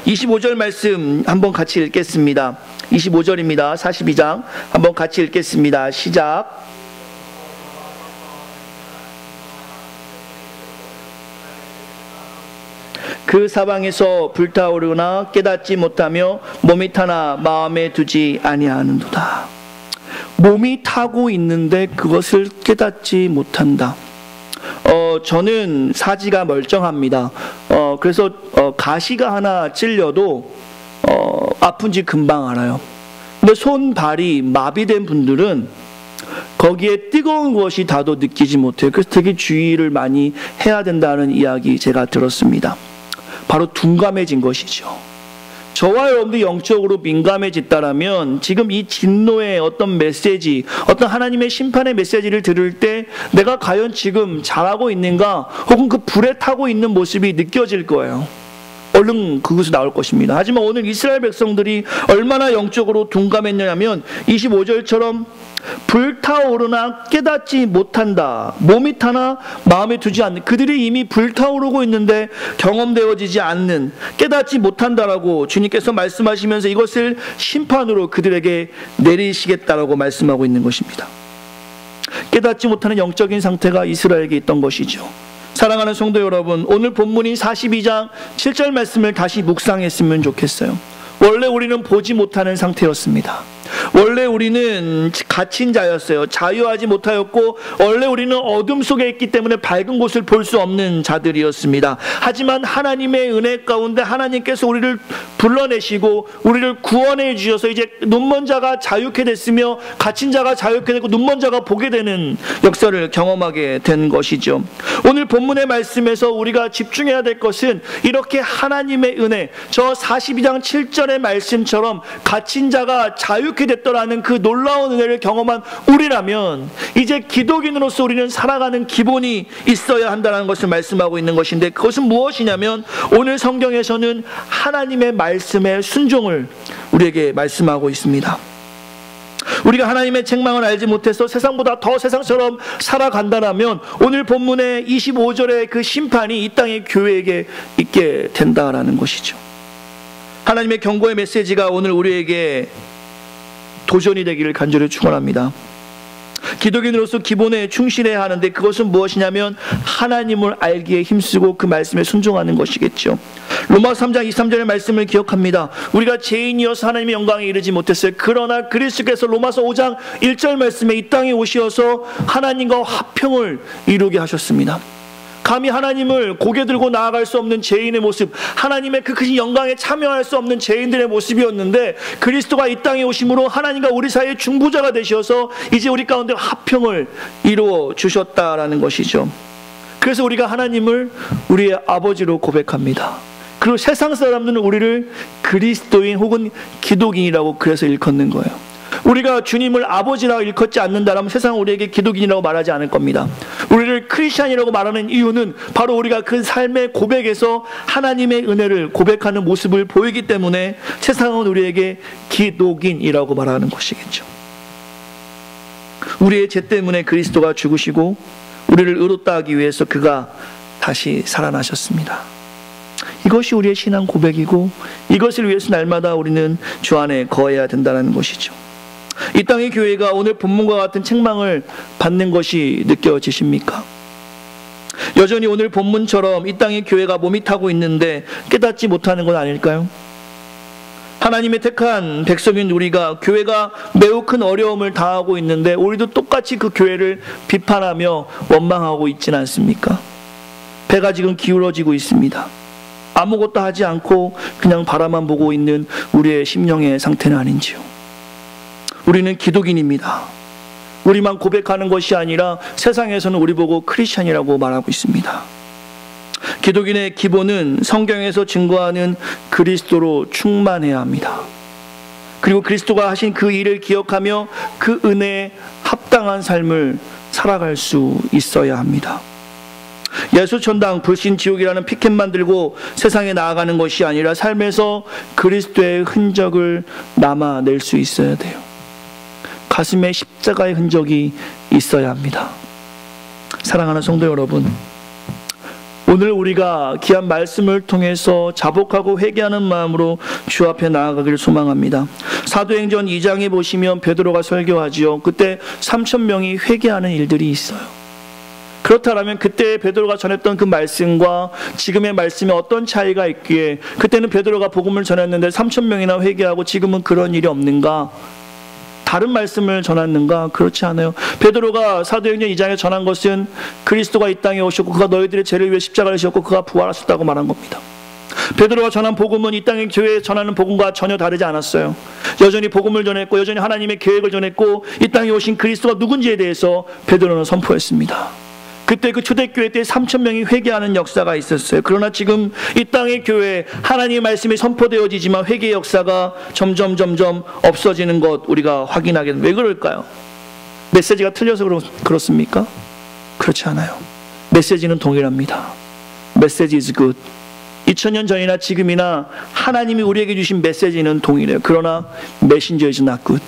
25절 말씀 한번 같이 읽겠습니다. 25절입니다. 42장 한번 같이 읽겠습니다. 시작. 그 사방에서 불타오르나 깨닫지 못하며 몸이 타나 마음에 두지 아니하는도다. 몸이 타고 있는데 그것을 깨닫지 못한다. 저는 사지가 멀쩡합니다. 그래서 가시가 하나 찔려도 아픈지 금방 알아요. 근데 손발이 마비된 분들은 거기에 뜨거운 것이 닿아도 느끼지 못해요. 그래서 되게 주의를 많이 해야 된다는 이야기 제가 들었습니다. 바로 둔감해진 것이죠. 저와 여러분도 영적으로 민감해졌다라면 지금 이 진노의 어떤 메시지, 어떤 하나님의 심판의 메시지를 들을 때 내가 과연 지금 잘하고 있는가 혹은 그 불에 타고 있는 모습이 느껴질 거예요. 얼른 그것이 나올 것입니다. 하지만 오늘 이스라엘 백성들이 얼마나 영적으로 둔감했냐면 25절처럼 불타오르나 깨닫지 못한다. 몸이 타나 마음에 두지 않는 그들이 이미 불타오르고 있는데 경험되어지지 않는 깨닫지 못한다라고 주님께서 말씀하시면서 이것을 심판으로 그들에게 내리시겠다라고 말씀하고 있는 것입니다. 깨닫지 못하는 영적인 상태가 이스라엘에게 있던 것이죠. 사랑하는 성도 여러분, 오늘 본문인 42장 7절 말씀을 다시 묵상했으면 좋겠어요. 원래 우리는 보지 못하는 상태였습니다. 원래 우리는 갇힌 자였어요. 자유하지 못하였고 원래 우리는 어둠 속에 있기 때문에 밝은 곳을 볼 수 없는 자들이었습니다. 하지만 하나님의 은혜 가운데 하나님께서 우리를 불러내시고 우리를 구원해 주셔서 이제 눈먼 자가 자유케 됐으며 갇힌 자가 자유케 되고 눈먼 자가 보게 되는 역사를 경험하게 된 것이죠. 오늘 본문의 말씀에서 우리가 집중해야 될 것은 이렇게 하나님의 은혜, 저 42장 7절의 말씀처럼 갇힌 자가 자유케 됐더라는 그 놀라운 은혜를 경험한 우리라면 이제 기독인으로서 우리는 살아가는 기본이 있어야 한다는 것을 말씀하고 있는 것인데 그것은 무엇이냐면 오늘 성경에서는 하나님의 말씀의 순종을 우리에게 말씀하고 있습니다. 우리가 하나님의 책망을 알지 못해서 세상보다 더 세상처럼 살아간다면 오늘 본문의 25절의 그 심판이 이 땅의 교회에게 있게 된다라는 것이죠. 하나님의 경고의 메시지가 오늘 우리에게 도전이 되기를 간절히 축원합니다. 기독인으로서 기본에 충실해야 하는데 그것은 무엇이냐면 하나님을 알기에 힘쓰고 그 말씀에 순종하는 것이겠죠. 로마서 3장 23절의 말씀을 기억합니다. 우리가 죄인이어서 하나님의 영광에 이르지 못했어요. 그러나 그리스도께서 로마서 5장 1절 말씀에 이 땅에 오셔서 하나님과 화평을 이루게 하셨습니다. 감히 하나님을 고개 들고 나아갈 수 없는 죄인의 모습, 하나님의 그 크신 영광에 참여할 수 없는 죄인들의 모습이었는데 그리스도가 이 땅에 오심으로 하나님과 우리 사이의 중보자가 되셔서 이제 우리 가운데 화평을 이루어 주셨다라는 것이죠. 그래서 우리가 하나님을 우리의 아버지로 고백합니다. 그리고 세상 사람들은 우리를 그리스도인 혹은 기독인이라고 그래서 일컫는 거예요. 우리가 주님을 아버지라고 일컫지 않는다면 세상은 우리에게 기독인이라고 말하지 않을 겁니다. 우리를 크리스찬이라고 말하는 이유는 바로 우리가 그 삶의 고백에서 하나님의 은혜를 고백하는 모습을 보이기 때문에 세상은 우리에게 기독인이라고 말하는 것이겠죠. 우리의 죄 때문에 그리스도가 죽으시고 우리를 의롭다 하기 위해서 그가 다시 살아나셨습니다. 이것이 우리의 신앙 고백이고 이것을 위해서 날마다 우리는 주 안에 거해야 된다는 것이죠. 이 땅의 교회가 오늘 본문과 같은 책망을 받는 것이 느껴지십니까? 여전히 오늘 본문처럼 이 땅의 교회가 몸이 타고 있는데 깨닫지 못하는 건 아닐까요? 하나님의 택한 백성인 우리가 교회가 매우 큰 어려움을 당하고 있는데 우리도 똑같이 그 교회를 비판하며 원망하고 있지는 않습니까? 배가 지금 기울어지고 있습니다. 아무것도 하지 않고 그냥 바라만 보고 있는 우리의 심령의 상태는 아닌지요. 우리는 기독인입니다. 우리만 고백하는 것이 아니라 세상에서는 우리 보고 크리스찬이라고 말하고 있습니다. 기독인의 기본은 성경에서 증거하는 그리스도로 충만해야 합니다. 그리고 그리스도가 하신 그 일을 기억하며 그 은혜에 합당한 삶을 살아갈 수 있어야 합니다. 예수천당 불신지옥이라는 피켓만 들고 세상에 나아가는 것이 아니라 삶에서 그리스도의 흔적을 남아낼 수 있어야 돼요. 가슴에 십자가의 흔적이 있어야 합니다. 사랑하는 성도 여러분, 오늘 우리가 귀한 말씀을 통해서 자복하고 회개하는 마음으로 주 앞에 나아가기를 소망합니다. 사도행전 2장에 보시면 베드로가 설교하지요. 그때 3,000명이 회개하는 일들이 있어요. 그렇다면 그때 베드로가 전했던 그 말씀과 지금의 말씀에 어떤 차이가 있기에 그때는 베드로가 복음을 전했는데 3,000명이나 회개하고 지금은 그런 일이 없는가? 다른 말씀을 전했는가? 그렇지 않아요. 베드로가 사도행전 2장에 전한 것은 그리스도가 이 땅에 오셨고 그가 너희들의 죄를 위해 십자가를 지었고 그가 부활하셨다고 말한 겁니다. 베드로가 전한 복음은 이 땅의 교회에 전하는 복음과 전혀 다르지 않았어요. 여전히 복음을 전했고 여전히 하나님의 계획을 전했고 이 땅에 오신 그리스도가 누군지에 대해서 베드로는 선포했습니다. 그때 그 초대교회 때 3,000명이 회개하는 역사가 있었어요. 그러나 지금 이 땅의 교회에 하나님의 말씀이 선포되어지지만 회개의 역사가 점점 없어지는 것 우리가 확인하게 됩니다. 왜 그럴까요? 메시지가 틀려서 그렇습니까? 그렇지 않아요. 메시지는 동일합니다. Message is good. 2000년 전이나 지금이나 하나님이 우리에게 주신 메시지는 동일해요. 그러나 Messenger is not good.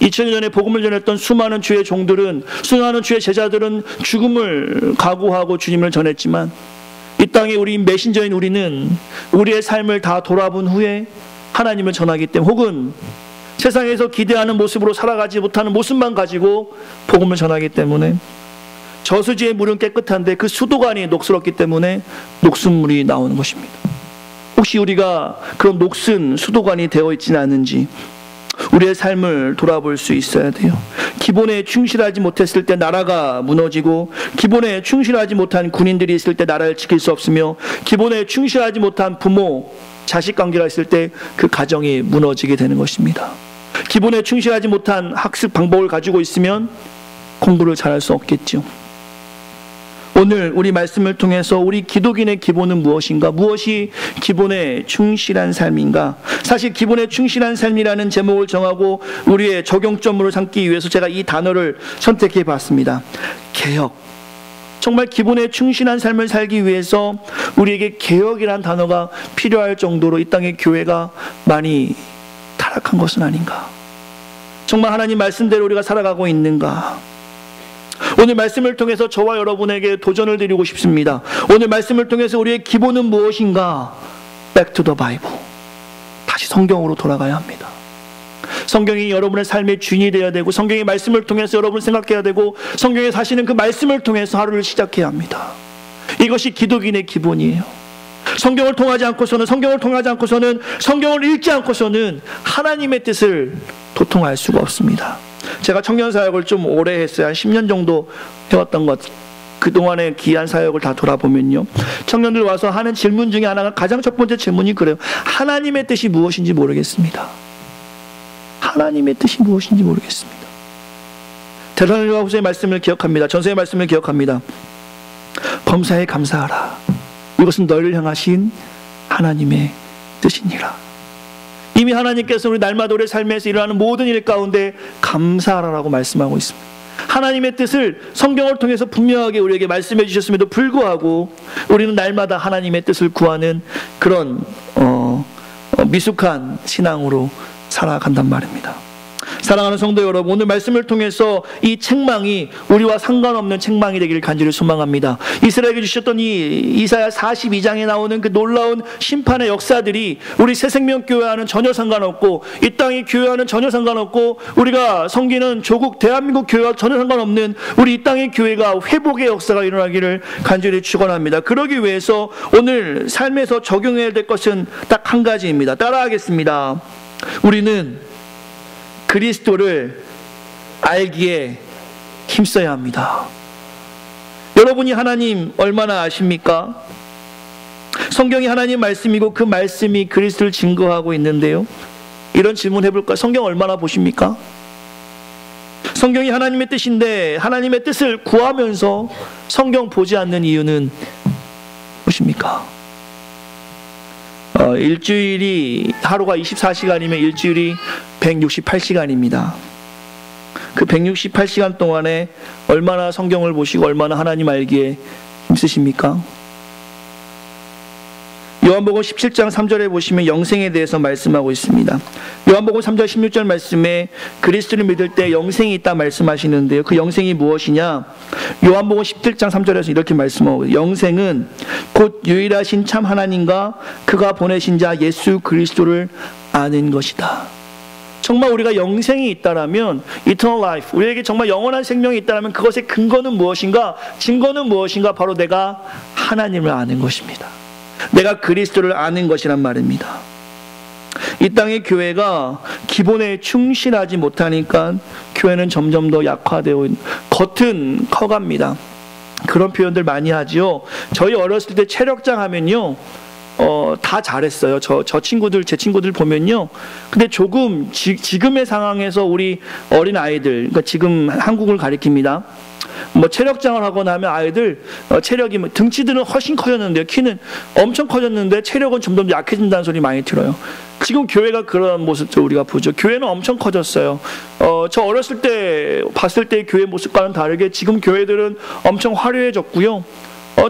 2000년 전에 복음을 전했던 수많은 주의 종들은, 수많은 주의 제자들은 죽음을 각오하고 주님을 전했지만 이 땅에 우리 메신저인 우리는 우리의 삶을 다 돌아본 후에 하나님을 전하기 때문에, 혹은 세상에서 기대하는 모습으로 살아가지 못하는 모습만 가지고 복음을 전하기 때문에 저수지의 물은 깨끗한데 그 수도관이 녹슬었기 때문에 녹슨물이 나오는 것입니다. 혹시 우리가 그런 녹슨 수도관이 되어 있지는 않은지 우리의 삶을 돌아볼 수 있어야 돼요. 기본에 충실하지 못했을 때 나라가 무너지고, 기본에 충실하지 못한 군인들이 있을 때 나라를 지킬 수 없으며, 기본에 충실하지 못한 부모, 자식 관계가 있을 때 그 가정이 무너지게 되는 것입니다. 기본에 충실하지 못한 학습 방법을 가지고 있으면 공부를 잘할 수 없겠죠. 오늘 우리 말씀을 통해서 우리 기독인의 기본은 무엇인가? 무엇이 기본에 충실한 삶인가? 사실 기본에 충실한 삶이라는 제목을 정하고 우리의 적용점으로 삼기 위해서 제가 이 단어를 선택해 봤습니다. 개혁. 정말 기본에 충실한 삶을 살기 위해서 우리에게 개혁이라는 단어가 필요할 정도로 이 땅의 교회가 많이 타락한 것은 아닌가? 정말 하나님 말씀대로 우리가 살아가고 있는가? 오늘 말씀을 통해서 저와 여러분에게 도전을 드리고 싶습니다. 오늘 말씀을 통해서 우리의 기본은 무엇인가? Back to the Bible. 다시 성경으로 돌아가야 합니다. 성경이 여러분의 삶의 주인이 되어야 되고, 성경의 말씀을 통해서 여러분을 생각해야 되고, 성경에 사시는 그 말씀을 통해서 하루를 시작해야 합니다. 이것이 기독인의 기본이에요. 성경을 통하지 않고서는, 성경을 읽지 않고서는 하나님의 뜻을 도통할 수가 없습니다. 제가 청년사역을 좀 오래 했어요. 한 10년 정도 해왔던 것 그동안의 귀한 사역을 다 돌아보면요, 청년들 와서 하는 질문 중에 하나가, 가장 첫 번째 질문이 그래요. 하나님의 뜻이 무엇인지 모르겠습니다. 하나님의 뜻이 무엇인지 모르겠습니다. 데살로니가후서의 말씀을 기억합니다. 전서의 말씀을 기억합니다. 범사에 감사하라. 이것은 너희를 향하신 하나님의 뜻이니라. 이미 하나님께서 우리 날마다 우리 삶에서 일어나는 모든 일 가운데 감사하라라고 말씀하고 있습니다. 하나님의 뜻을 성경을 통해서 분명하게 우리에게 말씀해 주셨음에도 불구하고 우리는 날마다 하나님의 뜻을 구하는 그런 미숙한 신앙으로 살아간단 말입니다. 사랑하는 성도 여러분, 오늘 말씀을 통해서 이 책망이 우리와 상관없는 책망이 되기를 간절히 소망합니다. 이스라엘에게 주셨던 이 이사야 42장에 나오는 그 놀라운 심판의 역사들이 우리 새생명교회와는 전혀 상관없고, 이 땅의 교회와는 전혀 상관없고, 우리가 섬기는 조국 대한민국 교회와 전혀 상관없는 우리 이 땅의 교회가 회복의 역사가 일어나기를 간절히 축원합니다. 그러기 위해서 오늘 삶에서 적용해야 될 것은 딱 한 가지입니다. 따라하겠습니다. 우리는 그리스도를 알기에 힘써야 합니다. 여러분이 하나님 얼마나 아십니까? 성경이 하나님 말씀이고 그 말씀이 그리스도를 증거하고 있는데요, 이런 질문 해볼까요? 성경 얼마나 보십니까? 성경이 하나님의 뜻인데 하나님의 뜻을 구하면서 성경 보지 않는 이유는 무엇입니까? 일주일이 하루가 24시간이면 일주일이 168시간입니다. 그 168시간 동안에 얼마나 성경을 보시고 얼마나 하나님 알기에 힘쓰십니까? 요한복음 17장 3절에 보시면 영생에 대해서 말씀하고 있습니다. 요한복음 3절 16절 말씀에 그리스도를 믿을 때 영생이 있다 말씀하시는데요, 그 영생이 무엇이냐? 요한복음 17장 3절에서 이렇게 말씀하고, 영생은 곧 유일하신 참 하나님과 그가 보내신 자 예수 그리스도를 아는 것이다. 정말 우리가 영생이 있다라면, eternal life, 우리에게 정말 영원한 생명이 있다라면 그것의 근거는 무엇인가? 증거는 무엇인가? 바로 내가 하나님을 아는 것입니다. 내가 그리스도를 아는 것이란 말입니다. 이 땅의 교회가 기본에 충실하지 못하니까 교회는 점점 더 약화되어 있는, 겉은 커갑니다. 그런 표현들 많이 하지요. 저희 어렸을 때 체력장 하면요, 다 잘했어요. 제 친구들 보면요. 근데 조금 지금의 상황에서 우리 어린 아이들, 그러니까 지금 한국을 가리킵니다. 뭐 체력장을 하거나 하면 아이들 체력이, 등치들은 훨씬 커졌는데요, 키는 엄청 커졌는데 체력은 점점 약해진다는 소리 많이 들어요. 지금 교회가 그런 모습도 우리가 보죠. 교회는 엄청 커졌어요. 저 어렸을 때 봤을 때 교회 모습과는 다르게 지금 교회들은 엄청 화려해졌고요.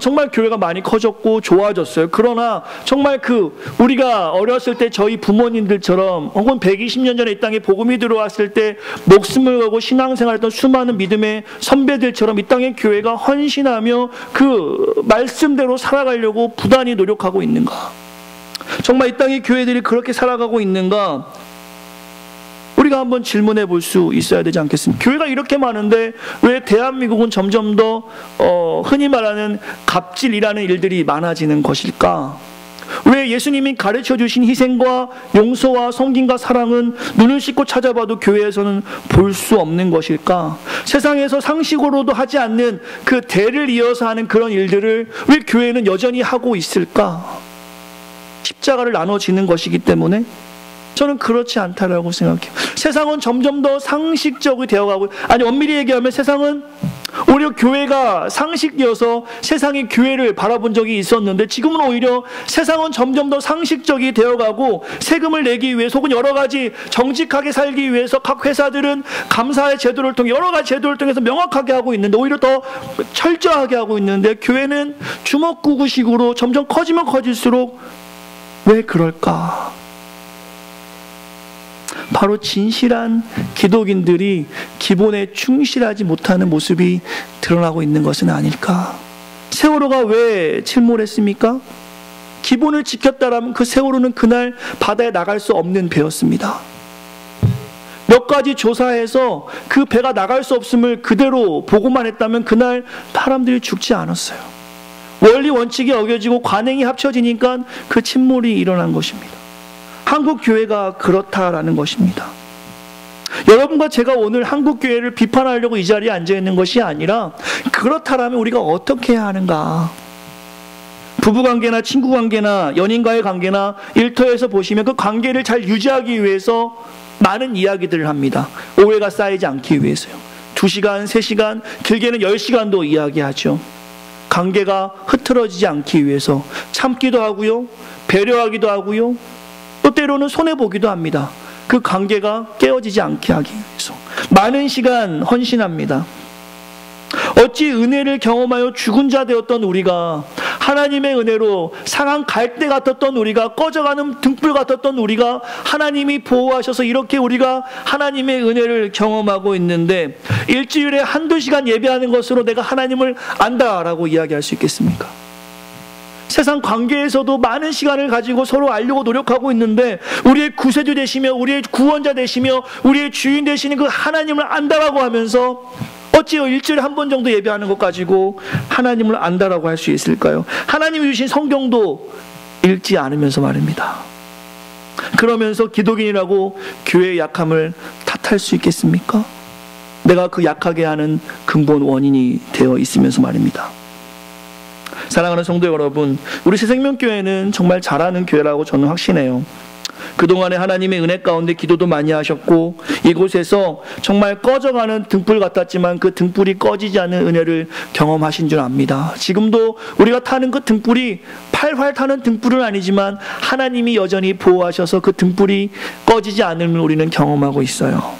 정말 교회가 많이 커졌고 좋아졌어요. 그러나 정말 우리가 어렸을 때 저희 부모님들처럼, 혹은 120년 전에 이 땅에 복음이 들어왔을 때 목숨을 걸고 신앙생활했던 수많은 믿음의 선배들처럼 이 땅의 교회가 헌신하며 그 말씀대로 살아가려고 부단히 노력하고 있는가? 정말 이 땅의 교회들이 그렇게 살아가고 있는가? 우리가 한번 질문해 볼 수 있어야 되지 않겠습니까? 교회가 이렇게 많은데 왜 대한민국은 점점 더 흔히 말하는 갑질이라는 일들이 많아지는 것일까? 왜 예수님이 가르쳐 주신 희생과 용서와 섬김과 사랑은 눈을 씻고 찾아봐도 교회에서는 볼 수 없는 것일까? 세상에서 상식으로도 하지 않는 그 대를 이어서 하는 그런 일들을 왜 교회는 여전히 하고 있을까? 십자가를 나눠지는 것이기 때문에? 저는 그렇지 않다라고 생각해요. 세상은 점점 더 상식적이 되어가고, 아니 엄밀히 얘기하면 세상은 오히려 교회가 상식이어서 세상이 교회를 바라본 적이 있었는데, 지금은 오히려 세상은 점점 더 상식적이 되어가고 세금을 내기 위해서 혹은 여러 가지 정직하게 살기 위해서 각 회사들은 감사의 제도를 통해 여러 가지 제도를 통해서 명확하게 하고 있는데, 오히려 더 철저하게 하고 있는데, 교회는 주먹구구식으로 점점 커지면 커질수록 왜 그럴까? 바로 진실한 기독인들이 기본에 충실하지 못하는 모습이 드러나고 있는 것은 아닐까? 세월호가 왜 침몰했습니까? 기본을 지켰다라면 그 세월호는 그날 바다에 나갈 수 없는 배였습니다. 몇 가지 조사해서 그 배가 나갈 수 없음을 그대로 보고만 했다면 그날 사람들이 죽지 않았어요. 원리 원칙이 어겨지고 관행이 합쳐지니까 그 침몰이 일어난 것입니다. 한국 교회가 그렇다라는 것입니다. 여러분과 제가 오늘 한국교회를 비판하려고 이 자리에 앉아있는 것이 아니라 그렇다면 우리가 어떻게 해야 하는가. 부부관계나 친구관계나 연인과의 관계나 일터에서 보시면 그 관계를 잘 유지하기 위해서 많은 이야기들을 합니다. 오해가 쌓이지 않기 위해서요. 2시간, 3시간, 길게는 10시간도 이야기하죠. 관계가 흐트러지지 않기 위해서 참기도 하고요. 배려하기도 하고요. 또 때로는 손해보기도 합니다. 그 관계가 깨어지지 않게 하기 위해서 많은 시간 헌신합니다. 어찌 은혜를 경험하여 죽은 자 되었던 우리가, 하나님의 은혜로 상한 갈대 같았던 우리가, 꺼져가는 등불 같았던 우리가 하나님이 보호하셔서 이렇게 우리가 하나님의 은혜를 경험하고 있는데 일주일에 1-2시간 예배하는 것으로 내가 하나님을 안다라고 이야기할 수 있겠습니까? 세상 관계에서도 많은 시간을 가지고 서로 알려고 노력하고 있는데 우리의 구세주 되시며 우리의 구원자 되시며 우리의 주인 되시는 그 하나님을 안다라고 하면서 어찌 일주일에 1번 정도 예배하는 것 가지고 하나님을 안다라고 할 수 있을까요? 하나님이 주신 성경도 읽지 않으면서 말입니다. 그러면서 기독인이라고 교회의 약함을 탓할 수 있겠습니까? 내가 그 약하게 하는 근본 원인이 되어 있으면서 말입니다. 사랑하는 성도 여러분, 우리 새생명교회는 정말 잘하는 교회라고 저는 확신해요. 그동안에 하나님의 은혜 가운데 기도도 많이 하셨고 이곳에서 정말 꺼져가는 등불 같았지만 그 등불이 꺼지지 않는 은혜를 경험하신 줄 압니다. 지금도 우리가 타는 그 등불이 팔팔 타는 등불은 아니지만 하나님이 여전히 보호하셔서 그 등불이 꺼지지 않음을 우리는 경험하고 있어요.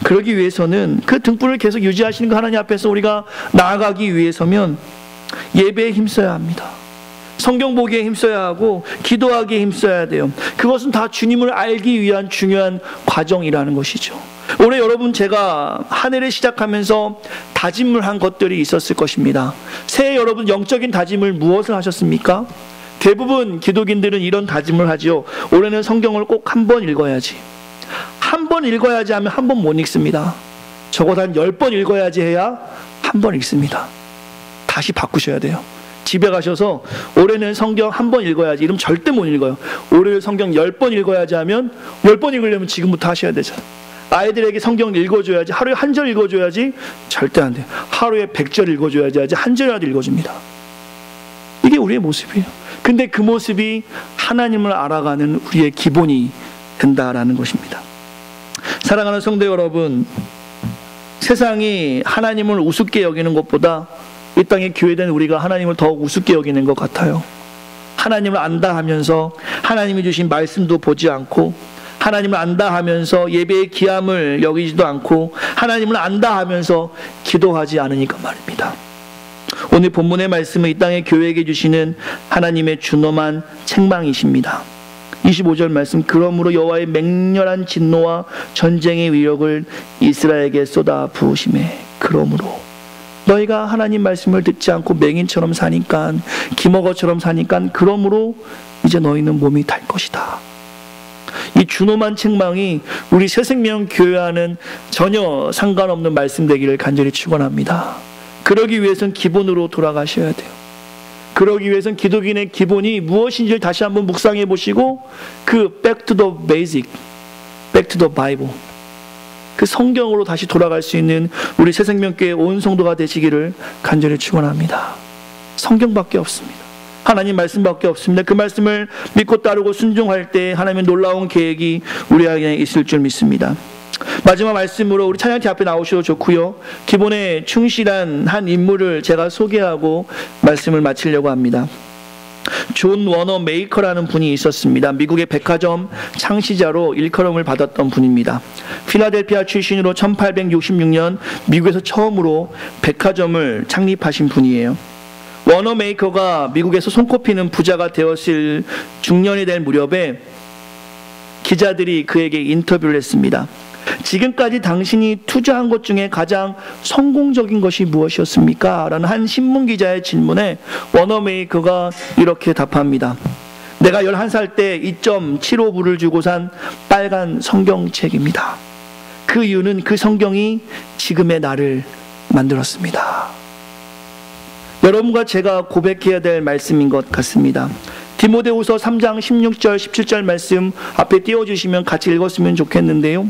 그러기 위해서는 그 등불을 계속 유지하시는 그 하나님 앞에서 우리가 나아가기 위해서면 예배에 힘써야 합니다. 성경 보기에 힘써야 하고 기도하기에 힘써야 돼요. 그것은 다 주님을 알기 위한 중요한 과정이라는 것이죠. 올해 여러분, 제가 한 해를 시작하면서 다짐을 한 것들이 있었을 것입니다. 새해 여러분 영적인 다짐을 무엇을 하셨습니까? 대부분 기독인들은 이런 다짐을 하죠. 올해는 성경을 꼭 1번 읽어야지. 1번 읽어야지 하면 1번 못 읽습니다. 적어도 한 10번 읽어야지 해야 1번 읽습니다. 다시 바꾸셔야 돼요. 집에 가셔서 올해는 성경 1번 읽어야지 이러면 절대 못 읽어요. 올해 성경 10번 읽어야지 하면 10번 읽으려면 지금부터 하셔야 되잖아요. 아이들에게 성경 읽어줘야지, 하루에 1절 읽어줘야지 절대 안 돼요. 하루에 100절 읽어줘야지 하지 한 절이라도 읽어줍니다. 이게 우리의 모습이에요. 근데 그 모습이 하나님을 알아가는 우리의 기본이 된다라는 것입니다. 사랑하는 성도 여러분, 세상이 하나님을 우습게 여기는 것보다 이 땅에 교회된 우리가 하나님을 더욱 우습게 여기는 것 같아요. 하나님을 안다 하면서 하나님이 주신 말씀도 보지 않고, 하나님을 안다 하면서 예배의 귀함을 여기지도 않고, 하나님을 안다 하면서 기도하지 않으니까 말입니다. 오늘 본문의 말씀은 이 땅의 교회에게 주시는 하나님의 준엄한 책망이십니다. 25절 말씀, 그러므로 여호와의 맹렬한 진노와 전쟁의 위력을 이스라엘에게 쏟아 부으시매, 그러므로 너희가 하나님 말씀을 듣지 않고 맹인처럼 사니까, 기먹어처럼 사니까, 그러므로 이제 너희는 몸이 탈 것이다. 이 준엄한 책망이 우리 새생명 교회와는 전혀 상관없는 말씀 되기를 간절히 축원합니다. 그러기 위해서는 기본으로 돌아가셔야 돼요. 그러기 위해서는 기독인의 기본이 무엇인지를 다시 한번 묵상해 보시고 그 back to the basic, back to the Bible, 그 성경으로 다시 돌아갈 수 있는 우리 새생명교회 온 성도가 되시기를 간절히 축원합니다. 성경밖에 없습니다. 하나님 말씀밖에 없습니다. 그 말씀을 믿고 따르고 순종할 때 하나님의 놀라운 계획이 우리에게 있을 줄 믿습니다. 마지막 말씀으로 우리 찬양팀 앞에 나오셔도 좋고요. 기본에 충실한 한 인물을 제가 소개하고 말씀을 마치려고 합니다. 존 워너 메이커라는 분이 있었습니다. 미국의 백화점 창시자로 일컬음을 받았던 분입니다. 필라델피아 출신으로 1866년 미국에서 처음으로 백화점을 창립하신 분이에요. 워너 메이커가 미국에서 손꼽히는 부자가 되었을 중년이 된 무렵에 기자들이 그에게 인터뷰를 했습니다. 지금까지 당신이 투자한 것 중에 가장 성공적인 것이 무엇이었습니까? 라는 한 신문기자의 질문에 워너 메이커가 이렇게 답합니다. 내가 11살 때 2.75불을 주고 산 빨간 성경책입니다. 그 이유는 그 성경이 지금의 나를 만들었습니다. 여러분과 제가 고백해야 될 말씀인 것 같습니다. 디모데후서 3장 16절 17절 말씀 앞에 띄워주시면 같이 읽었으면 좋겠는데요.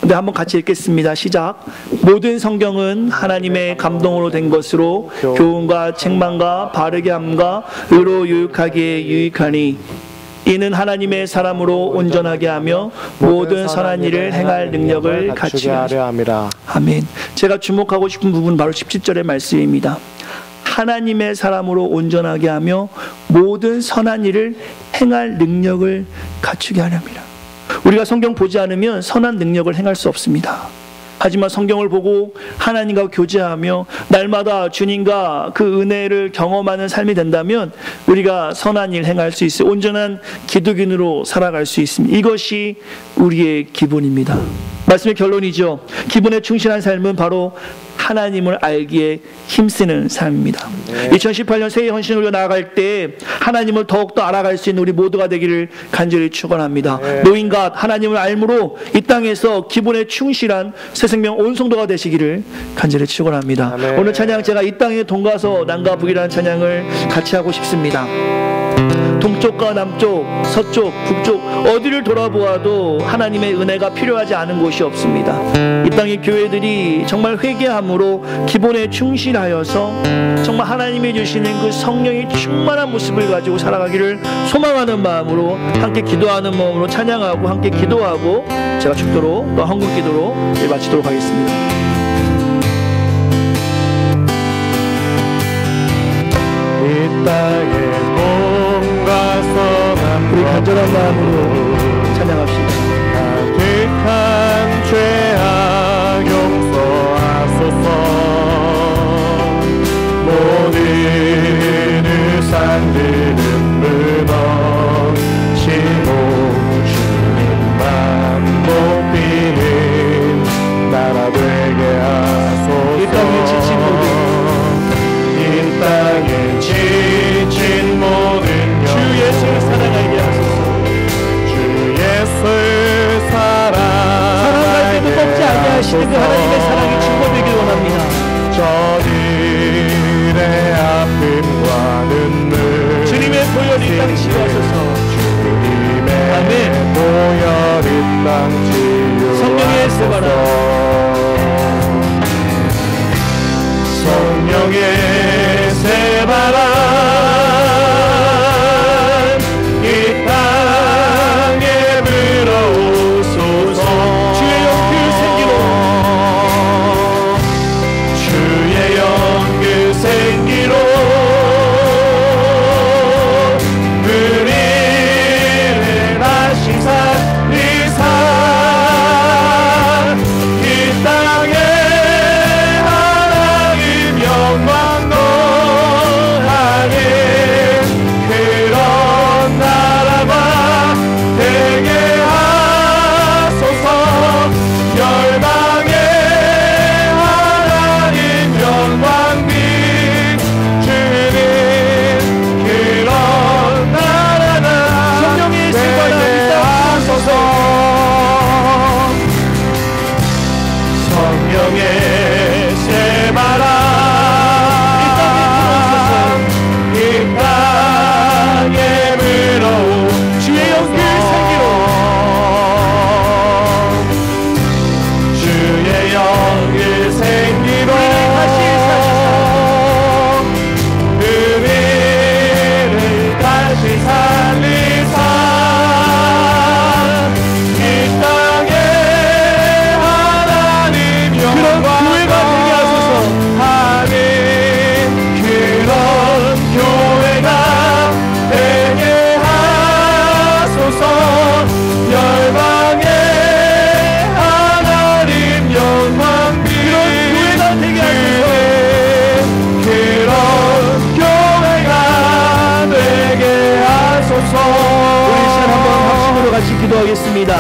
근데 한번 같이 읽겠습니다. 시작. 모든 성경은 하나님의 감동으로 된 것으로 교훈과 책망과 바르게 함과 의로 유익하기에 유익하니 이는 하나님의 사람으로 온전하게 하며 모든 선한 일을 행할 능력을 갖추게 하려 함이라. 아멘. 제가 주목하고 싶은 부분은 바로 17절의 말씀입니다. 하나님의 사람으로 온전하게 하며 모든 선한 일을 행할 능력을 갖추게 하려 함이라. 우리가 성경 보지 않으면 선한 능력을 행할 수 없습니다. 하지만 성경을 보고 하나님과 교제하며 날마다 주님과 그 은혜를 경험하는 삶이 된다면 우리가 선한 일 행할 수 있어요. 온전한 기독인으로 살아갈 수 있습니다. 이것이 우리의 기본입니다. 말씀의 결론이죠. 기본에 충실한 삶은 바로 하나님을 알기에 힘쓰는 삶입니다. 2018년 새해 헌신을 위해 나아갈 때 하나님을 더욱더 알아갈 수 있는 우리 모두가 되기를 간절히 축원합니다. 노인과 하나님을 알므로 이 땅에서 기본에 충실한 새 생명 온 성도가 되시기를 간절히 축원합니다. 오늘 찬양 제가 이 땅에 동가서 남과 북이라는 찬양을 같이 하고 싶습니다. 동쪽과 남쪽, 서쪽, 북쪽 어디를 돌아보아도 하나님의 은혜가 필요하지 않은 곳이 없습니다. 이 땅의 교회들이 정말 회개함으로 기본에 충실하여서 정말 하나님이 주시는 그 성령의 충만한 모습을 가지고 살아가기를 소망하는 마음으로 함께 기도하는 마음으로 찬양하고 함께 기도하고 제가 축도로 또 한국 기도로 마치도록 하겠습니다. 이 땅에 우리 간절한 마음으로 찬양합시다. 가득한 죄악 용서하소서. 모든 우상들은 무너지고 주님만 높이는 나라 되게 하소서. 이 땅에 지친 모든 이 땅에 지친 모든 주 예수를 사랑하게 하소서. 주 예수를 사랑할 때도 꺾지 아니하시는 그 하나님의 사랑이 증거되길 원합니다. 저들의 아픔과 눈물 주님의 보혈 이 땅 치유하소서. 주님의 아멘. 보혈 이 땅 치유하소서. 성령의 세바라 성령의 세바라 기도하겠습니다.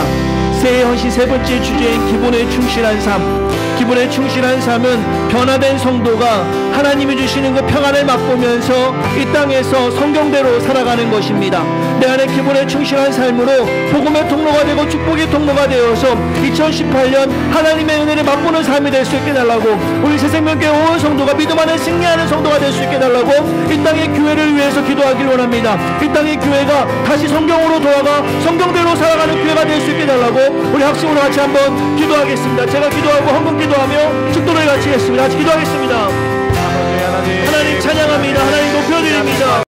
새해 헌신 세 번째 주제인 기본에 충실한 삶. 기본에 충실한 삶은 변화된 성도가 하나님이 주시는 그 평안을 맛보면서 이 땅에서 성경대로 살아가는 것입니다. 내 안에 기본에 충실한 삶으로 복음의 통로가 되고 축복의 통로가 되어서 2018년 하나님의 은혜를 맛보는 삶이 될 수 있게 달라고, 우리 새생명교회 온 성도가 믿음 안에 승리하는 성도가 될 수 있게 달라고 이 땅의 교회를 위해서 기도하길 원합니다. 이 땅의 교회가 다시 성경으로 돌아가 성경대로 살아가는 교회가 될 수 있게 해달라고 우리 학생으로 같이 한번 기도하겠습니다. 제가 기도하고 헌금 기도하며 축도를 같이 했습니다. 같이 기도하겠습니다. 하나님 찬양합니다. 하나님 높여드립니다.